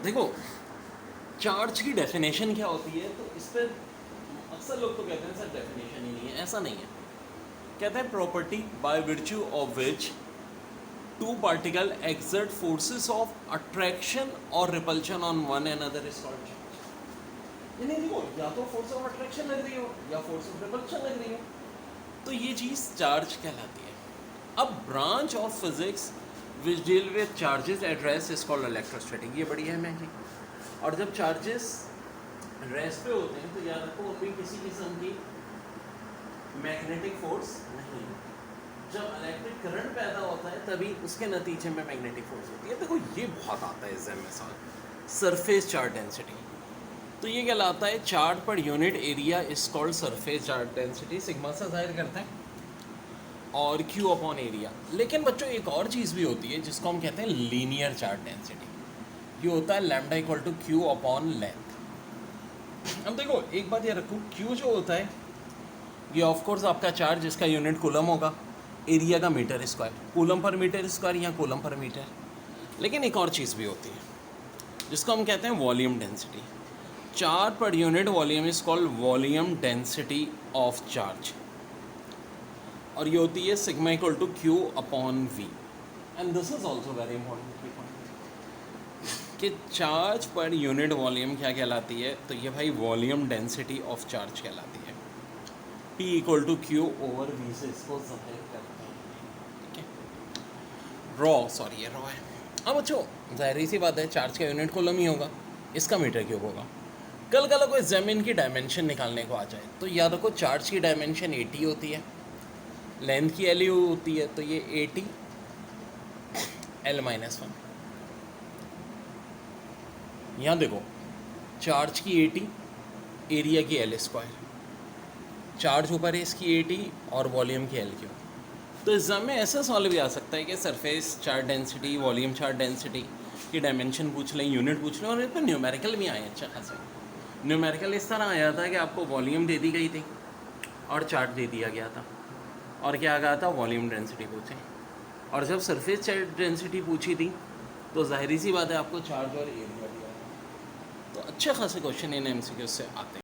देखो चार्ज की डेफिनेशन क्या होती है, तो इस पर अक्सर लोग तो कहते हैं सर डेफिनेशन ही नहीं है। ऐसा नहीं है, कहते हैं property by virtue of which two particle exert forces of attraction और repulsion on one another is called charge. ये नहीं देखो, या तो फोर्स ऑफ अट्रैक्शन लग रही हो या फोर्स ऑफ रिपल्शन लग रही हो, तो ये चीज़ चार्ज कहलाती है। अब branch of physics which deal with charges at rest is called electrostatic. ये बढ़िया है महंगी। और जब चार्जेस रेस्ट पे होते हैं तो याद रखो उनमें किसी किस्म की मैग्नेटिक फोर्स नहीं है। जब इलेक्ट्रिक करंट पैदा होता है तभी उसके नतीजे में मैग्नेटिक फोर्स होती है। देखो ये बहुत आता है एग्जाम में सवाल, सरफेस चार्ज डेंसिटी। तो ये कहलाता है charge per unit area is called surface charge density. Sigma से जाहिर करते हैं और क्यू अपॉन एरिया। लेकिन बच्चों एक और चीज़ भी होती है जिसको हम कहते हैं लीनियर चार्ज डेंसिटी। ये होता है lambda equal to Q upon length. अब देखो एक बात ये रखो, क्यू जो होता है ये ऑफ कोर्स आपका चार्ज जिसका यूनिट कूलम होगा, एरिया का metre square, coulomb per metre square या कूलम पर मीटर। लेकिन एक और चीज़ भी होती है जिसको हम कहते हैं volume density. Charge per unit volume is called volume density of charge, और ये होती है sigma equal to Q upon V. And this is also very important कि चार्ज पर यूनिट वॉल्यूम क्या कहलाती है, तो ये भाई वॉल्यूम डेंसिटी ऑफ चार्ज कहलाती है। P equal to Q over V से इसको ज़ाहिर करते हैं, ठीक है। ये रॉ है। अब बच्चों ज़ाहिर सी बात है चार्ज का यूनिट कूलम ही होगा, इसका मीटर क्यूब होगा। कल कोई ज़मीन की डायमेंशन निकालने को आ जाए तो याद रखो चार्ज की डायमेंशन 80 होती है, लेंथ की LU होती है, तो ये 80 L-1। यहाँ देखो चार्ज की 80, एरिया की L स्क्वायर, चार्ज ऊपर है इसकी 80 और वॉल्यूम की LQ। तो एग्जाम में ऐसा सवाल भी आ सकता है कि surface charge density, volume charge density की डायमेंशन पूछ लें, यूनिट पूछ लें, और इस पर न्यूमेरिकल भी आए अच्छा खासा। न्यूमेरिकल इस तरह आया था कि आपको वॉल्यूम दे दी गई थी और चार्ज दे दिया गया था, और क्या कहा था, वॉल्यूम डेंसिटी पूछे। और जब सरफेस चार्ज डेंसिटी पूछी थी तो जाहिर सी बात है आपको चार्ज और एरिया दिया था। तो अच्छे खासे क्वेश्चन इन MCQ से आते हैं।